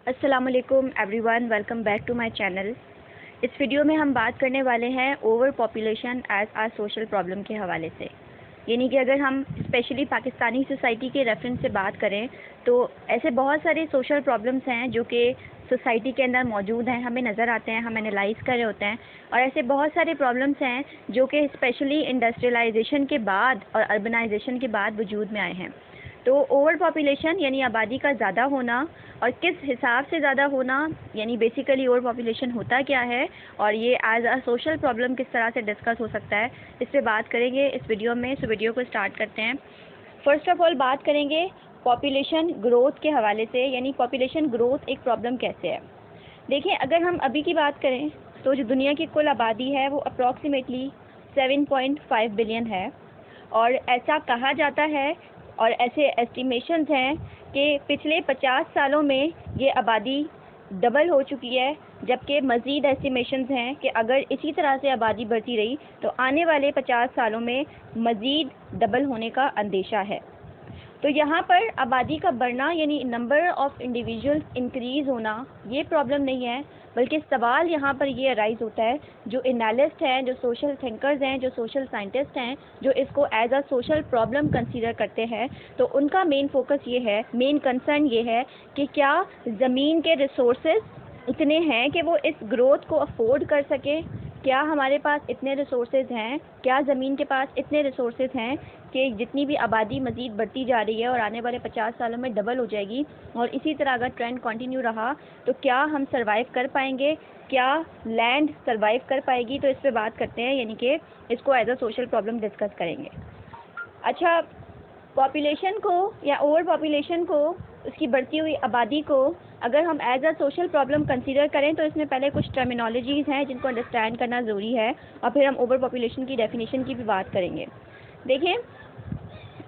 अस्सलामुअलैकुम everyone, welcome back to my channel. इस video में हम बात करने वाले हैं over population as a social problem के हवाले से। यानी कि अगर हम स्पेशली पाकिस्तानी सोसाइटी के रेफरेंस से बात करें तो ऐसे बहुत सारे सोशल प्रॉब्लम्स हैं जो कि सोसाइटी के अंदर मौजूद हैं, हमें नज़र आते हैं, हम एनालाइज कर रहे होते हैं। और ऐसे बहुत सारे प्रॉब्लम्स हैं जो कि स्पेशली इंडस्ट्रियलाइजेशन के बाद और अर्बनाइजेशन के बाद वजूद में आए हैं। तो ओवर पॉपुलेशन यानी आबादी का ज़्यादा होना और किस हिसाब से ज़्यादा होना, यानी बेसिकली ओवर पॉपुलेशन होता क्या है और ये एज अ सोशल प्रॉब्लम किस तरह से डिस्कस हो सकता है, इस पे बात करेंगे इस वीडियो में। सो वीडियो को स्टार्ट करते हैं। फर्स्ट ऑफ ऑल बात करेंगे पॉपुलेशन ग्रोथ के हवाले से, यानी पॉपुलेशन ग्रोथ एक प्रॉब्लम कैसे है। देखिए, अगर हम अभी की बात करें तो जो दुनिया की कुल आबादी है वो अप्रॉक्सीमेटली 7.5 बिलियन है। और ऐसा कहा जाता है और ऐसे एस्टिमेशंस हैं कि पिछले 50 सालों में ये आबादी डबल हो चुकी है, जबकि मज़ीद एस्टिमेशंस हैं कि अगर इसी तरह से आबादी बढ़ती रही तो आने वाले 50 सालों में मज़ीद डबल होने का अंदेशा है। तो यहाँ पर आबादी का बढ़ना यानी नंबर ऑफ़ इंडिविजुअल्स इंक्रीज़ होना ये प्रॉब्लम नहीं है, बल्कि सवाल यहाँ पर ये अराइज़ होता है, जो एनालिस्ट हैं, जो सोशल थिंकर्स हैं, जो सोशल साइंटिस्ट हैं, जो इसको as a social problem consider करते हैं, तो उनका मेन फोकस ये है, मेन कंसर्न ये है कि क्या ज़मीन के रिसोर्सेज इतने हैं कि वो इस ग्रोथ को अफोर्ड कर सके। क्या हमारे पास इतने रिसोर्सेज हैं, क्या ज़मीन के पास इतने रिसोर्सेज हैं कि जितनी भी आबादी मज़ीद बढ़ती जा रही है और आने वाले 50 सालों में डबल हो जाएगी और इसी तरह अगर ट्रेंड कंटिन्यू रहा तो क्या हम सरवाइव कर पाएंगे, क्या लैंड सरवाइव कर पाएगी। तो इस पे बात करते हैं, यानी कि इसको as a social problem discuss करेंगे। अच्छा, पॉपुलेशन को या ओवर पॉपुलेशन को, उसकी बढ़ती हुई आबादी को अगर हम as a social problem consider करें तो इसमें पहले कुछ टर्मिनोलॉजीज़ हैं जिनको अंडरस्टैंड करना ज़रूरी है और फिर हम ओवर पॉपुलेशन की डेफिनेशन की भी बात करेंगे। देखिए,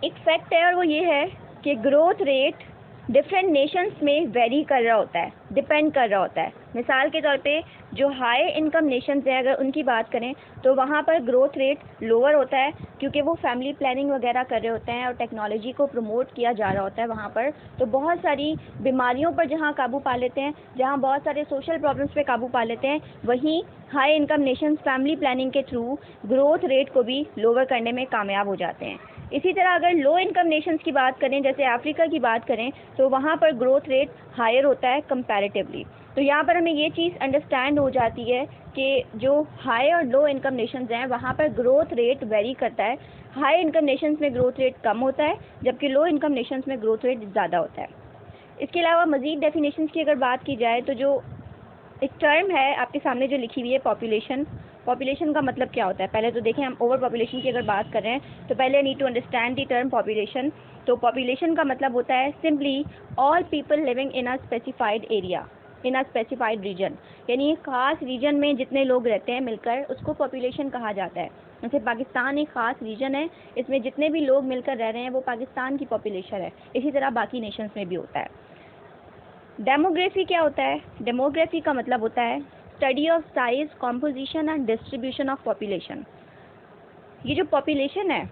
एक फैक्ट है और वो ये है कि ग्रोथ रेट डिफरेंट नेशंस में वेरी कर रहा होता है, डिपेंड कर रहा होता है। मिसाल के तौर पे जो हाई इनकम नेशंस हैं अगर उनकी बात करें तो वहाँ पर ग्रोथ रेट लोअर होता है, क्योंकि वो फैमिली प्लानिंग वगैरह कर रहे होते हैं और टेक्नोलॉजी को प्रमोट किया जा रहा होता है वहाँ पर। तो बहुत सारी बीमारियों पर जहाँ काबू पा लेते हैं, जहाँ बहुत सारे सोशल प्रॉब्लम्स पे काबू पा लेते हैं, वहीं high income Nations family planning के थ्रू ग्रोथ रेट को भी लोअर करने में कामयाब हो जाते हैं। इसी तरह अगर लो इनकम नेशंस की बात करें, जैसे अफ्रीका की बात करें, तो वहाँ पर ग्रोथ रेट हायर होता है कंपैरेटिवली। तो यहाँ पर हमें ये चीज़ अंडरस्टैंड हो जाती है कि जो हाई और लो इनकम नेशंस हैं वहाँ पर ग्रोथ रेट वेरी करता है। हाई इनकम नेशंस में ग्रोथ रेट कम होता है, जबकि लो इनकम नेशंस में ग्रोथ रेट ज़्यादा होता है। इसके अलावा मज़ीद डेफिनेशंस की अगर बात की जाए तो जो एक टर्म है आपके सामने जो लिखी हुई है पॉपुलेशन, पॉपुलेशन का मतलब क्या होता है। पहले तो देखें, हम ओवर पॉपुलेशन की अगर बात कर रहे हैं तो पहले need to understand the term population. तो पॉपुलेशन का मतलब होता है simply all people living in a specified area, in a specified region, यानी एक ख़ास रीजन में जितने लोग रहते हैं मिलकर उसको पॉपुलेशन कहा जाता है। जैसे पाकिस्तान एक ख़ास रीजन है, इसमें जितने भी लोग मिलकर रह रहे हैं वो पाकिस्तान की पॉपुलेशन है। इसी तरह बाकी नेशंस में भी होता है। डेमोग्राफी क्या होता है? डेमोग्राफी का मतलब होता है study of size, composition and distribution of population. ये जो पॉपुलेशन है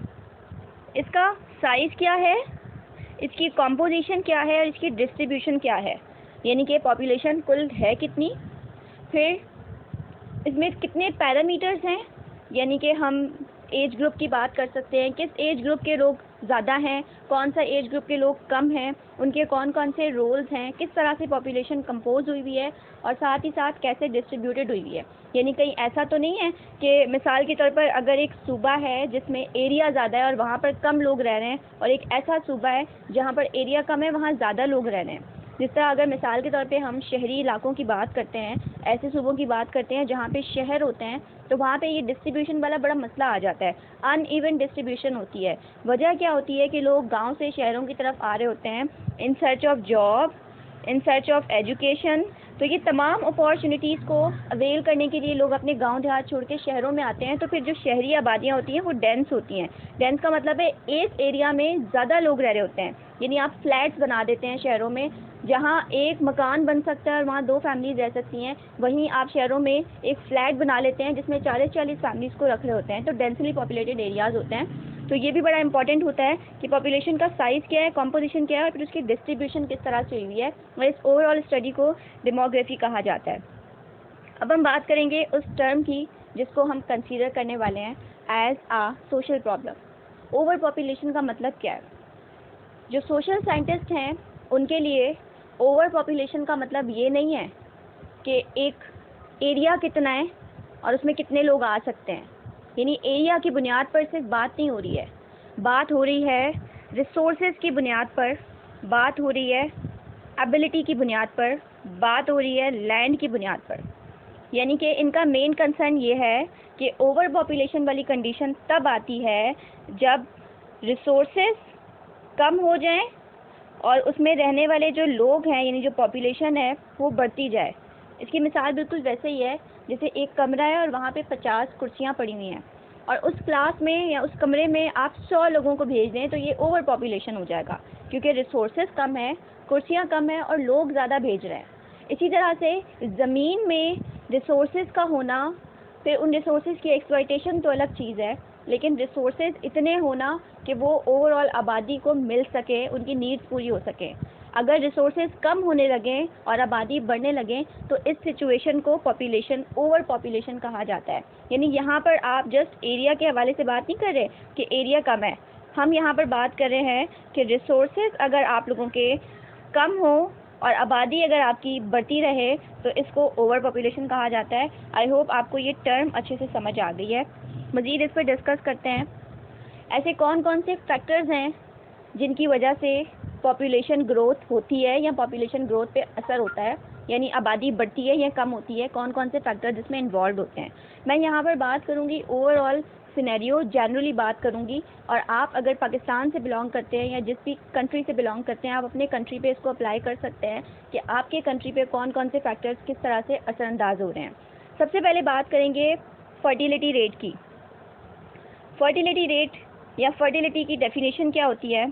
इसका साइज़ क्या है, इसकी कॉम्पोजिशन क्या है और इसकी डिस्ट्रीब्यूशन क्या है, यानी कि पॉपुलेशन कुल है कितनी, फिर इसमें कितने पैरामीटर्स हैं, यानी कि हम एज ग्रुप की बात कर सकते हैं, किस एज ग्रुप के लोग ज़्यादा हैं, कौन सा एज ग्रुप के लोग कम हैं, उनके कौन कौन से रोल्स हैं, किस तरह से पॉपुलेशन कंपोज हुई हुई है और साथ ही साथ कैसे डिस्ट्रीब्यूटेड हुई हुई है। यानी कहीं ऐसा तो नहीं है कि मिसाल के तौर पर अगर एक सूबा है जिसमें एरिया ज़्यादा है और वहाँ पर कम लोग रह रहे हैं, और एक ऐसा सूबा है जहाँ पर एरिया कम है वहाँ ज़्यादा लोग रह रहे हैं। जिस तरह अगर मिसाल के तौर पे हम शहरी इलाकों की बात करते हैं, ऐसे सूबों की बात करते हैं जहाँ पे शहर होते हैं, तो वहाँ पे ये डिस्ट्रीब्यूशन वाला बड़ा मसला आ जाता है, अनइवन डिस्ट्रीब्यूशन होती है। वजह क्या होती है कि लोग गांव से शहरों की तरफ आ रहे होते हैं in search of job, in search of education. तो ये तमाम अपॉर्चुनिटीज़ को अवेल करने के लिए लोग अपने गांव देहात छोड़ के शहरों में आते हैं। तो फिर जो शहरी आबादियाँ होती हैं वो डेंस होती हैं। डेंस का मतलब है एक एरिया में ज़्यादा लोग रह रहे होते हैं, यानी आप फ्लैट्स बना देते हैं शहरों में, जहाँ एक मकान बन सकता है और वहाँ 2 फैमिलीज रह सकती हैं। वहीं आप शहरों में एक फ्लैट बना लेते हैं जिसमें 40-40 फैमिलीज़ को रख रहे होते हैं। तो डेंसली पॉपुलेटेड एरियाज़ होते हैं। तो ये भी बड़ा इंपॉर्टेंट होता है कि पॉपुलेशन का साइज़ क्या है, कॉम्पोजिशन क्या है और फिर उसकी डिस्ट्रीब्यूशन किस तरह से हुई है, और इस ओवरऑल स्टडी को डेमोग्राफी कहा जाता है। अब हम बात करेंगे उस टर्म की जिसको हम कंसीडर करने वाले हैं as a social problem. Over population का मतलब क्या है? जो सोशल साइंटिस्ट हैं उनके लिए ओवर पॉपुलेशन का मतलब ये नहीं है कि एक एरिया कितना है और उसमें कितने लोग आ सकते हैं, यानी एरिया की बुनियाद पर सिर्फ बात नहीं हो रही है, बात हो रही है रिसोर्सेज की बुनियाद पर, बात हो रही है एबिलिटी की बुनियाद पर, बात हो रही है लैंड की बुनियाद पर। यानी कि इनका मेन कंसर्न ये है कि ओवर पॉपुलेशन वाली कंडीशन तब आती है जब रिसोर्सेज कम हो जाएं और उसमें रहने वाले जो लोग हैं यानी जो पॉपुलेशन है वो बढ़ती जाए। इसकी मिसाल बिल्कुल वैसे ही है जैसे एक कमरा है और वहाँ पे 50 कुर्सियाँ पड़ी हुई हैं और उस क्लास में या उस कमरे में आप 100 लोगों को भेज दें तो ये ओवर पॉपुलेशन हो जाएगा, क्योंकि रिसोर्सेज कम है, कुर्सियाँ कम हैं और लोग ज़्यादा भेज रहे हैं। इसी तरह से ज़मीन में रिसोर्सेज का होना, फिर उन रिसोर्सेज की एक्सप्लॉयटेशन तो अलग चीज़ है, लेकिन रिसोर्सेज इतने होना कि वो ओवरऑल आबादी को मिल सके, उनकी नीड्स पूरी हो सके। अगर रिसोर्सेज कम होने लगें और आबादी बढ़ने लगें तो इस सिचुएशन को पॉपुलेशन ओवर पॉपुलेशन कहा जाता है। यानी यहाँ पर आप जस्ट एरिया के हवाले से बात नहीं कर रहे कि एरिया कम है, हम यहाँ पर बात कर रहे हैं कि रिसोर्सेज अगर आप लोगों के कम हो और आबादी अगर आपकी बढ़ती रहे तो इसको ओवर पॉपुलेशन कहा जाता है। आई होप आपको ये टर्म अच्छे से समझ आ गई है। मज़ीद इस पर डिस्कस करते हैं, ऐसे कौन कौन से फैक्टर्स हैं जिनकी वजह से पॉपुलेशन ग्रोथ होती है या पॉपुलेशन ग्रोथ पे असर होता है, यानी आबादी बढ़ती है या कम होती है, कौन कौन से फैक्टर जिसमें इन्वॉल्व होते हैं। मैं यहाँ पर बात करूँगी ओवरऑल सिनेरियो, जनरली बात करूँगी, और आप अगर पाकिस्तान से बिलोंग करते हैं या जिस भी कंट्री से बिलोंग करते हैं आप अपने कंट्री पे इसको अप्लाई कर सकते हैं कि आपके कंट्री पे कौन कौन से फैक्टर्स किस तरह से असरअंदाज हो रहे हैं। सबसे पहले बात करेंगे फर्टिलिटी रेट की। फर्टिलिटी रेट या फर्टिलिटी की डेफिनेशन क्या होती है?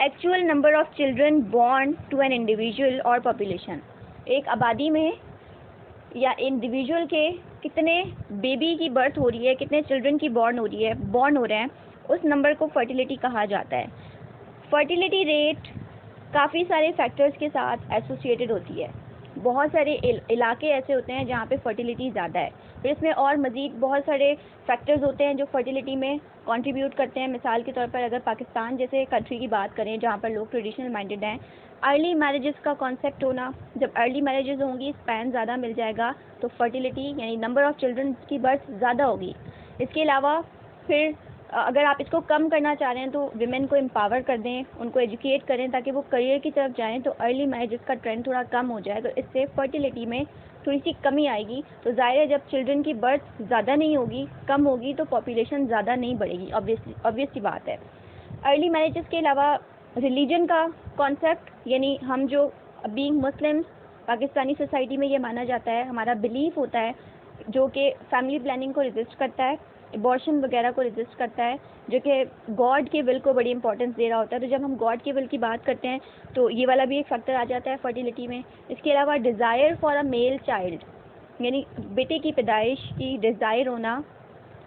Actual number of children born to an individual और पॉपुलेशन। एक आबादी में या इंडिविजुअल के कितने बेबी की बर्थ हो रही है, कितने चिल्ड्रन की बॉर्न हो रहे हैं, उस नंबर को फर्टिलिटी कहा जाता है। फर्टिलिटी रेट काफ़ी सारे फैक्टर्स के साथ एसोसिएटेड होती है। बहुत सारे इलाके ऐसे होते हैं जहाँ पे फर्टिलिटी ज़्यादा है, फिर इसमें और मज़ीद बहुत सारे फैक्टर्स होते हैं जो फर्टिलिटी में कंट्रीब्यूट करते हैं। मिसाल के तौर पर अगर पाकिस्तान जैसे कंट्री की बात करें जहाँ पर लोग ट्रेडिशनल माइंडेड हैं, अर्ली मैरिजेस का कॉन्सेप्ट होना, जब अर्ली मैरिजेस होंगी स्पैन ज़्यादा मिल जाएगा तो फर्टिलिटी यानी नंबर ऑफ़ चिल्ड्रन की बर्थ ज़्यादा होगी। इसके अलावा फिर अगर आप इसको कम करना चाह रहे हैं तो विमेन को एम्पावर कर दें, उनको एजुकेट करें ताकि वो करियर की तरफ जाएं, तो अर्ली मैरिजेस का ट्रेंड थोड़ा कम हो जाए, तो इससे फर्टिलिटी में थोड़ी सी कमी आएगी। तो ज़ाहिर है जब चिल्ड्रन की बर्थ ज़्यादा नहीं होगी, कम होगी, तो पॉपुलेशन ज़्यादा नहीं बढ़ेगी, ऑब्वियस सी बात है। अर्ली मैरिजेस के अलावा रिलीजन का कॉन्सेप्ट, यानी हम जो बीइंग मुस्लिम्स पाकिस्तानी सोसाइटी में ये माना जाता है, हमारा बिलीफ होता है जो कि फैमिली प्लानिंग को रेजिस्ट करता है, एबॉर्शन वगैरह को रेजिस्ट करता है, जो कि गॉड के विल को बड़ी इंपॉर्टेंस दे रहा होता है। तो जब हम गॉड के विल की बात करते हैं तो ये वाला भी एक फैक्टर आ जाता है फर्टिलिटी में। इसके अलावा desire for a male child, यानी बेटे की पैदाइश की डिज़ायर होना,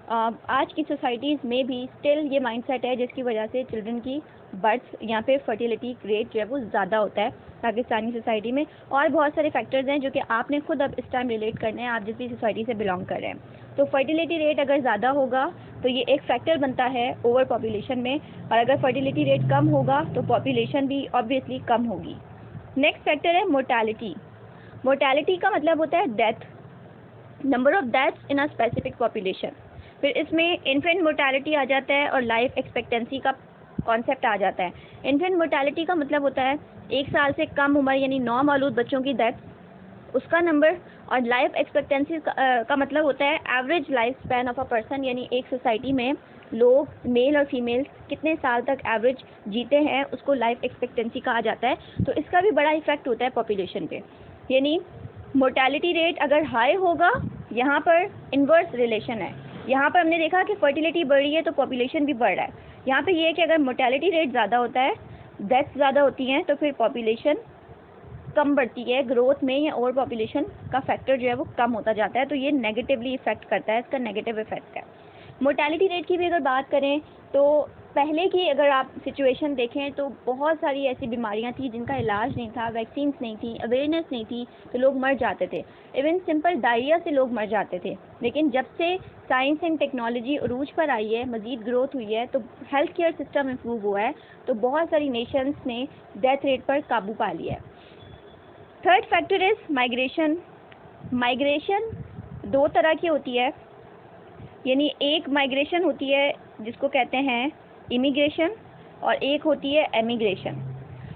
आज की सोसाइटीज़ में भी स्टिल ये माइंडसेट है जिसकी वजह से चिल्ड्रन की बर्थ यहाँ पे फर्टिलिटी रेट जो है वो ज़्यादा होता है पाकिस्तानी सोसाइटी में। और बहुत सारे फैक्टर्स हैं जो कि आपने खुद अब इस टाइम रिलेट करने हैं, आप जिस भी सोसाइटी से बिलोंग कर रहे हैं। तो फर्टिलिटी रेट अगर ज़्यादा होगा तो ये एक फैक्टर बनता है ओवर पॉपुलेशन में, और अगर फर्टिलिटी रेट कम होगा तो पॉपुलेशन भी ऑब्वियसली कम होगी। नेक्स्ट फैक्टर है मोर्टालिटी। मोर्टालिटी का मतलब होता है death, number of deaths in a specific population. फिर इसमें इन्फेंट मोर्टालिटी आ जाता है और लाइफ एक्सपेक्टेंसी का कॉन्सेप्ट आ जाता है। इन्फेंट मोर्टालिटी का मतलब होता है 1 साल से कम उम्र यानी नौमौलूद बच्चों की डेथ, उसका नंबर, और लाइफ एक्सपेक्टेंसी का मतलब होता है average life span of a person, यानी एक सोसाइटी में लोग मेल और फीमेल कितने साल तक एवरेज जीते हैं उसको लाइफ एक्सपेक्टेंसी कहा जाता है। तो इसका भी बड़ा इफेक्ट होता है पॉपुलेशन पे। यानी मोर्टालिटी रेट अगर हाई होगा, यहाँ पर इन्वर्स रिलेशन है, यहाँ पर हमने देखा कि फर्टिलिटी बढ़ रही है तो पॉपुलेशन भी बढ़ रहा है। यहाँ पे ये है कि अगर मोर्टालिटी रेट ज़्यादा होता है, डेथ ज़्यादा होती हैं, तो फिर पॉपुलेशन कम बढ़ती है, ग्रोथ में या ओवर पॉपुलेशन का फैक्टर जो है वो कम होता जाता है। तो ये नेगेटिवली इफेक्ट करता है, इसका नेगेटिव इफेक्ट है। मोर्टालिटी रेट की भी अगर बात करें तो पहले की अगर आप सिचुएशन देखें तो बहुत सारी ऐसी बीमारियां थी जिनका इलाज नहीं था, वैक्सीन्स नहीं थी, अवेयरनेस नहीं थी, तो लोग मर जाते थे। इवन सिंपल डायरिया से लोग मर जाते थे। लेकिन जब से साइंस एंड टेक्नोलॉजी उरूज पर आई है, मज़ीद ग्रोथ हुई है, तो हेल्थ केयर सिस्टम इम्प्रूव हुआ है, तो बहुत सारी नेशंस ने डेथ रेट पर काबू पा लिया है। Third factor is migration. Migration दो तरह की होती है, यानी एक माइग्रेशन होती है जिसको कहते हैं इमिग्रेशन, और एक होती है एमिग्रेशन।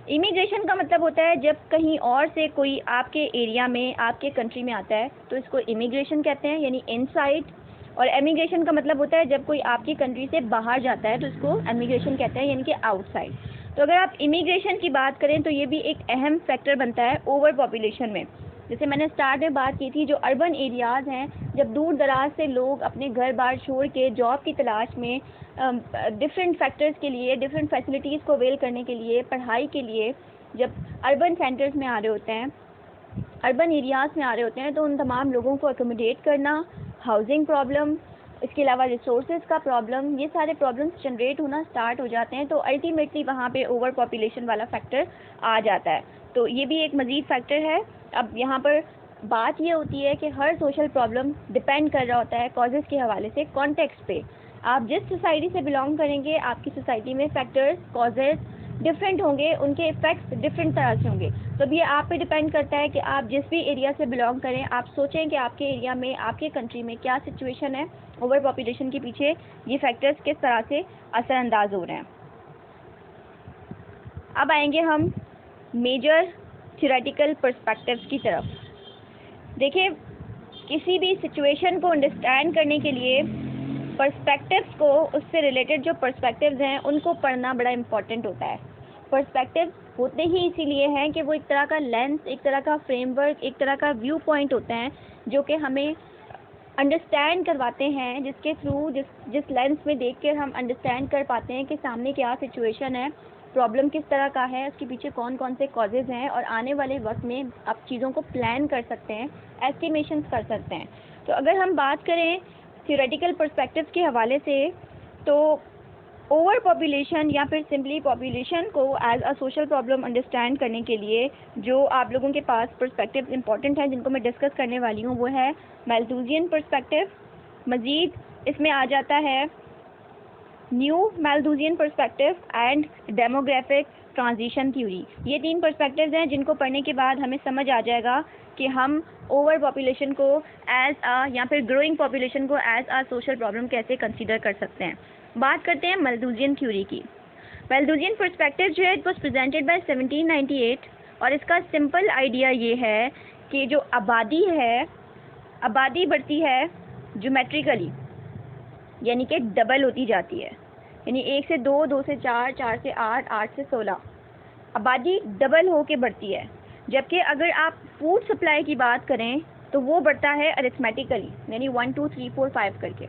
इमिग्रेशन का मतलब होता है जब कहीं और से कोई आपके एरिया में, आपके कंट्री में आता है, तो इसको इमिग्रेशन कहते हैं, यानी इनसाइड। और एमिग्रेशन का मतलब होता है जब कोई आपकी कंट्री से बाहर जाता है, तो इसको एमिग्रेशन कहते हैं, यानी कि आउटसाइड। तो अगर आप इमिग्रेशन की बात करें तो ये भी एक अहम फैक्टर बनता है ओवर पॉपुलेशन में। जैसे मैंने स्टार्ट में बात की थी, जो अर्बन एरियाज़ हैं, जब दूर दराज से लोग अपने घर बार छोड़ के जॉब की तलाश में डिफरेंट फैक्टर्स के लिए, डिफरेंट फैसिलिटीज़ को अवेल करने के लिए, पढ़ाई के लिए जब अर्बन सेंटर्स में आ रहे होते हैं, अर्बन एरियाज़ में आ रहे होते हैं, तो उन तमाम लोगों को अकोमोडेट करना, हाउसिंग प्रॉब्लम, इसके अलावा रिसोर्सेज का प्रॉब्लम, ये सारे प्रॉब्लम्स जनरेट होना स्टार्ट हो जाते हैं। तो अल्टीमेटली वहाँ पे ओवर पॉपुलेशन वाला फैक्टर आ जाता है। तो ये भी एक मज़ीद फैक्टर है। अब यहाँ पर बात ये होती है कि हर सोशल प्रॉब्लम डिपेंड कर रहा होता है कॉजेज़ के हवाले से कॉन्टेक्स्ट पे। आप जिस सोसाइटी से बिलोंग करेंगे, आपकी सोसाइटी में फैक्टर्स, कॉजेज़ डिफरेंट होंगे, उनके इफ़ेक्ट्स डिफरेंट तरह से होंगे। तो अब ये आप पे डिपेंड करता है कि आप जिस भी एरिया से बिलोंग करें, आप सोचें कि आपके एरिया में, आपके कंट्री में क्या सिचुएशन है, ओवर पॉपुलेशन के पीछे ये फैक्टर्स किस तरह से असरअंदाज हो रहे हैं। अब आएंगे हम मेजर थ्योरेटिकल पर्सपेक्टिव्स की तरफ। देखिए, किसी भी सिचुएशन को अंडरस्टैंड करने के लिए पर्सपेक्टिव्स को, उससे रिलेटेड जो पर्सपेक्टिव्स हैं उनको पढ़ना बड़ा इम्पॉर्टेंट होता है। पर्सपेक्टिव्स होते ही इसीलिए हैं कि वो एक तरह का लेंस, एक तरह का फ्रेमवर्क, एक तरह का व्यू पॉइंट होता है जो कि हमें अंडरस्टैंड करवाते हैं, जिसके थ्रू जिस लेंस में देख कर हम अंडरस्टैंड कर पाते हैं कि सामने क्या सिचुएशन है, प्रॉब्लम किस तरह का है, उसके पीछे कौन कौन से कॉजेज़ हैं, और आने वाले वक्त में आप चीज़ों को प्लान कर सकते हैं, एस्टिमेशंस कर सकते हैं। तो अगर हम बात करें थ्योरेटिकल पर्सपेक्टिव्स के हवाले से, तो ओवर पॉपुलेशन या फिर सिंपली पॉपुलेशन को as a social problem understand करने के लिए जो आप लोगों के पास पर्सपेक्टिव इंपॉर्टेंट हैं, जिनको मैं डिस्कस करने वाली हूँ, वो है मैल्थूसियन पर्सपेक्टिव। मज़ीद इसमें आ जाता है new Malthusian perspective and demographic transition theory. ये तीन पर्सपेक्टिव्स हैं जिनको पढ़ने के बाद हमें समझ आ जाएगा कि हम ओवर पॉपुलेशन को एज अ, या फिर ग्रोइंग पॉपुलेशन को एज अ सोशल प्रॉब्लम कैसे कंसीडर कर सकते हैं। बात करते हैं मैल्थूसियन थ्योरी की। मैल्थूसियन पर्सपेक्टिव जो है, इट वाज प्रेजेंटेड बाय 1798, और इसका सिंपल आइडिया ये है कि जो आबादी है, आबादी बढ़ती है ज्योमेट्रिकली, यानी कि डबल होती जाती है, यानी 1 से 2, 2 से 4, 4 से 8, 8 से 16, आबादी डबल होके बढ़ती है। जबकि अगर आप फूड सप्लाई की बात करें तो वो बढ़ता है अरिथमेटिकली, यानी 1 2 3 4 5 करके।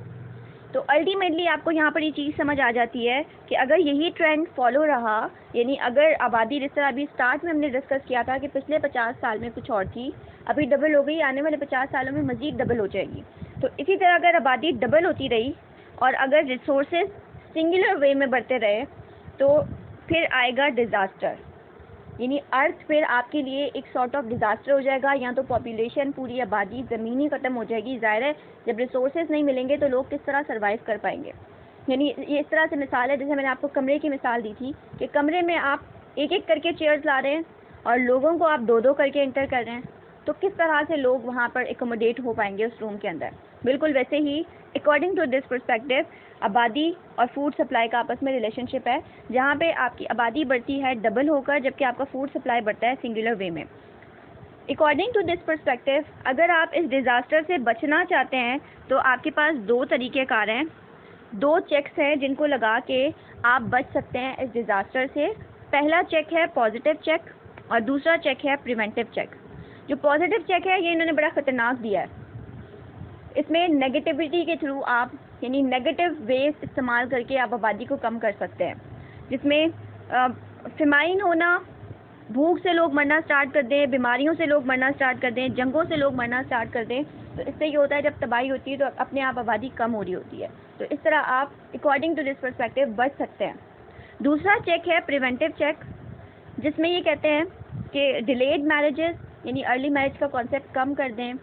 तो अल्टीमेटली आपको यहाँ पर ये चीज़ समझ आ जाती है कि अगर यही ट्रेंड फॉलो रहा, यानी अगर आबादी जिस तरह अभी स्टार्ट में हमने डिस्कस किया था कि पिछले 50 साल में कुछ और थी, अभी डबल हो गई, आने वाले 50 सालों में मज़ीद डबल हो जाएगी। तो इसी तरह अगर आबादी डबल होती रही और अगर रिसोर्सेज सिंगुलर वे में बढ़ते रहे, तो फिर आएगा डिज़ास्टर, यानी अर्थ फिर आपके लिए एक सॉर्ट ऑफ डिज़ास्टर हो जाएगा। या तो पॉपुलेशन, पूरी आबादी ज़मीन ही ख़त्म हो जाएगी। ज़ाहिर है, जब रिसोर्सेज नहीं मिलेंगे तो लोग किस तरह सर्वाइव कर पाएंगे। यानी ये इस तरह से मिसाल है, जैसे मैंने आपको कमरे की मिसाल दी थी कि कमरे में आप एक एक करके चेयर्स ला रहे हैं और लोगों को आप दो दो करके एंटर कर रहे हैं, तो किस तरह से लोग वहाँ पर एकोमोडेट हो पाएंगे उस रूम के अंदर। बिल्कुल वैसे ही अकॉर्डिंग टू दिस पर्सपेक्टिव, आबादी और फूड सप्लाई का आपस में रिलेशनशिप है, जहाँ पे आपकी आबादी बढ़ती है डबल होकर, जबकि आपका फूड सप्लाई बढ़ता है सिंगुलर वे में। अकॉर्डिंग टू दिस पर्सपेक्टिव, अगर आप इस डिज़ास्टर से बचना चाहते हैं तो आपके पास दो तरीक़ेकार हैं, दो चेक्स हैं जिनको लगा के आप बच सकते हैं इस डिज़ास्टर से। पहला चेक है पॉजिटिव चेक और दूसरा चेक है प्रिवेंटिव चेक। जो पॉजिटिव चेक है, ये इन्होंने बड़ा ख़तरनाक दिया है। इसमें नेगेटिविटी के थ्रू आप, यानी नेगेटिव वेज इस्तेमाल करके आप आबादी को कम कर सकते हैं, जिसमें फेमाइन होना, भूख से लोग मरना स्टार्ट कर दें, बीमारियों से लोग मरना स्टार्ट कर दें, जंगों से लोग मरना स्टार्ट कर दें। तो इससे ये होता है जब तबाही होती है तो अपने आप आबादी कम हो रही होती है। तो इस तरह आप अकॉर्डिंग टू दिस पर्सपेक्टिव बच सकते हैं। दूसरा चेक है प्रिवेंटिव चेक, जिसमें ये कहते हैं कि डिलेड मैरिजेस यानी अर्ली मैरिज का कॉन्सेप्ट कम कर दें।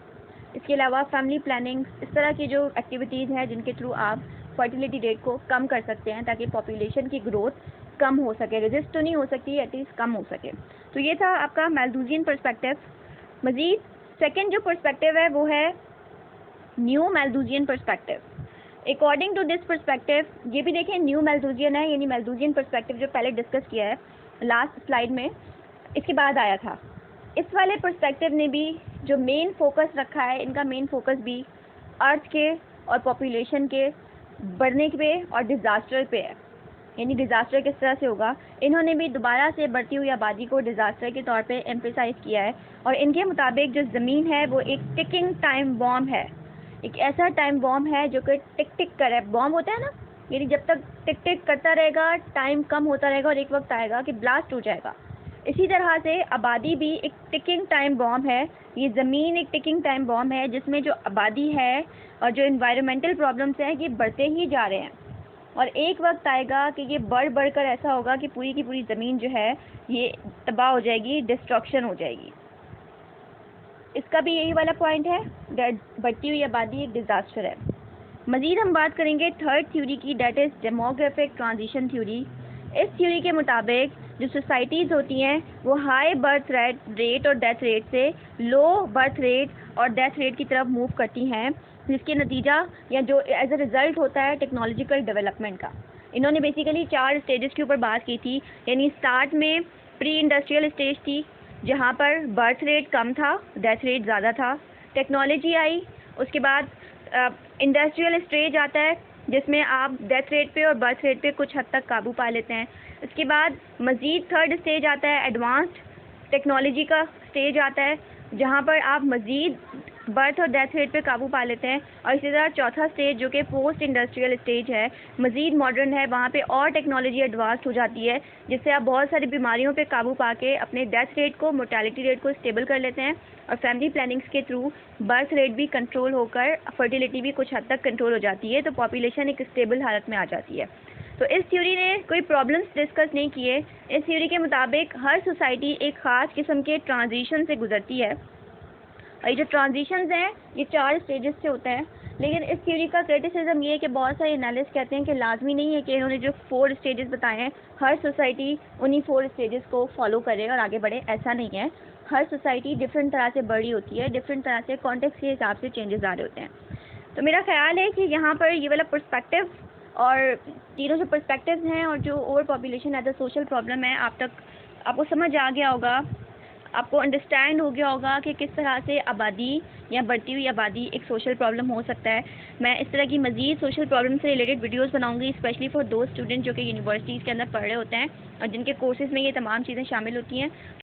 इसके अलावा फैमिली प्लानिंग, इस तरह की जो एक्टिविटीज़ हैं जिनके थ्रू आप फर्टिलिटी रेट को कम कर सकते हैं ताकि पॉपुलेशन की ग्रोथ कम हो सके, रेजिस्ट तो नहीं हो सकती, एटलीस्ट कम हो सके। तो ये था आपका मैल्थूजियन पर्सपेक्टिव। मज़ीद सेकंड जो पर्सपेक्टिव है वो है new Malthusian perspective. According to this perspective, ये भी देखें न्यू मैल्थूजियन है, यानी मैल्थूजियन पर्सपेक्टिव जो पहले डिस्कस किया है लास्ट स्लाइड में, इसके बाद आया था। इस वाले पर्सपेक्टिव ने भी जो मेन फोकस रखा है, इनका मेन फोकस भी अर्थ के और पॉपुलेशन के बढ़ने पे और डिज़ास्टर पे है, यानी डिज़ास्टर किस तरह से होगा। इन्होंने भी दोबारा से बढ़ती हुई आबादी को डिज़ास्टर के तौर पे एम्फेसाइज किया है, और इनके मुताबिक जो ज़मीन है वो एक टिकिंग टाइम बॉम्ब है, एक ऐसा टाइम बॉम्ब है जो कि टिक टिक करे, बॉम्ब होता है ना, यानी जब तक टिक टिक करता रहेगा टाइम कम होता रहेगा और एक वक्त आएगा कि ब्लास्ट हो जाएगा। इसी तरह से आबादी भी एक टिकिंग टाइम बॉम्ब है, ये ज़मीन एक टिकिंग टाइम बॉम्ब है जिसमें जो आबादी है और जो इन्वायरमेंटल प्रॉब्लम्स हैं ये बढ़ते ही जा रहे हैं, और एक वक्त आएगा कि ये बढ़ बढ़ कर ऐसा होगा कि पूरी की पूरी ज़मीन जो है ये तबाह हो जाएगी, डिस्ट्रक्शन हो जाएगी। इसका भी यही वाला पॉइंट है, बढ़ती हुई आबादी एक डिज़ास्टर है। मज़ीद हम बात करेंगे थर्ड थ्योरी की, that is demographic transition theory. इस थ्योरी के मुताबिक जो सोसाइटीज़ होती हैं वो हाई बर्थ रेट और डेथ रेट से लो बर्थ रेट और डेथ रेट की तरफ मूव करती हैं, जिसके नतीजा या जो एज अ रिज़ल्ट होता है टेक्नोलॉजिकल डेवलपमेंट का। इन्होंने बेसिकली 4 स्टेजेस के ऊपर बात की थी, यानी स्टार्ट में प्री इंडस्ट्रियल स्टेज थी जहाँ पर बर्थ रेट कम था, डेथ रेट ज़्यादा था। टेक्नोलॉजी आई, उसके बाद इंडस्ट्रियल स्टेज आता है जिसमें आप डेथ रेट पे और बर्थ रेट पे कुछ हद तक काबू पा लेते हैं। इसके बाद मज़ीद थर्ड स्टेज आता है, एडवांस्ड टेक्नोलॉजी का स्टेज आता है जहाँ पर आप मज़ीद बर्थ और डेथ रेट पे काबू पा लेते हैं। और इसी तरह चौथा स्टेज जो कि पोस्ट इंडस्ट्रियल स्टेज है, मज़ीद मॉडर्न है, वहाँ पे और टेक्नोलॉजी एडवांस हो जाती है जिससे आप बहुत सारी बीमारियों पे काबू पा के अपने डेथ रेट को, मोर्टेलिटी रेट को स्टेबल कर लेते हैं, और फैमिली प्लानिंग्स के थ्रू बर्थ रेट भी कंट्रोल होकर फर्टिलिटी भी कुछ हद तक कंट्रोल हो जाती है, तो पॉपुलेशन एक स्टेबल हालत में आ जाती है। तो इस थ्योरी ने कोई प्रॉब्लम्स डिस्कस नहीं किए। इस थ्योरी के मुताबिक हर सोसाइटी एक ख़ास किस्म के ट्रांजिशन से गुजरती है, और ये जो ट्रांजिशंस हैं ये 4 स्टेजेस से होते हैं। लेकिन इस थ्योरी का क्रिटिसिज्म ये है कि बहुत सारे एनालिस्ट कहते हैं कि लाजमी नहीं है कि इन्होंने जो 4 स्टेजेस बताए हैं हर सोसाइटी उन्हीं 4 स्टेजेस को फॉलो करे और आगे बढ़े, ऐसा नहीं है। हर सोसाइटी डिफरेंट तरह से बढ़ी होती है, डिफरेंट तरह से कॉन्टेक्स्ट के हिसाब से चेंजेस आ रहे होते हैं। तो मेरा ख्याल है कि यहाँ पर ये वाला पर्सपेक्टिव और तीनों जो पर्सपेक्टिव्स हैं और जो over population as a social problem है आपको समझ आ गया होगा, आपको अंडरस्टैंड हो गया होगा कि किस तरह से आबादी या बढ़ती हुई आबादी एक सोशल प्रॉब्लम हो सकता है। मैं इस तरह की मज़ीद सोशल प्रॉब्लम से रिलेटेड वीडियोस बनाऊंगी, स्पेशली फॉर दो स्टूडेंट जो कि यूनिवर्सिटीज़ के अंदर पढ़ रहे होते हैं और जिनके कोर्सेज़ में ये तमाम चीज़ें शामिल होती हैं।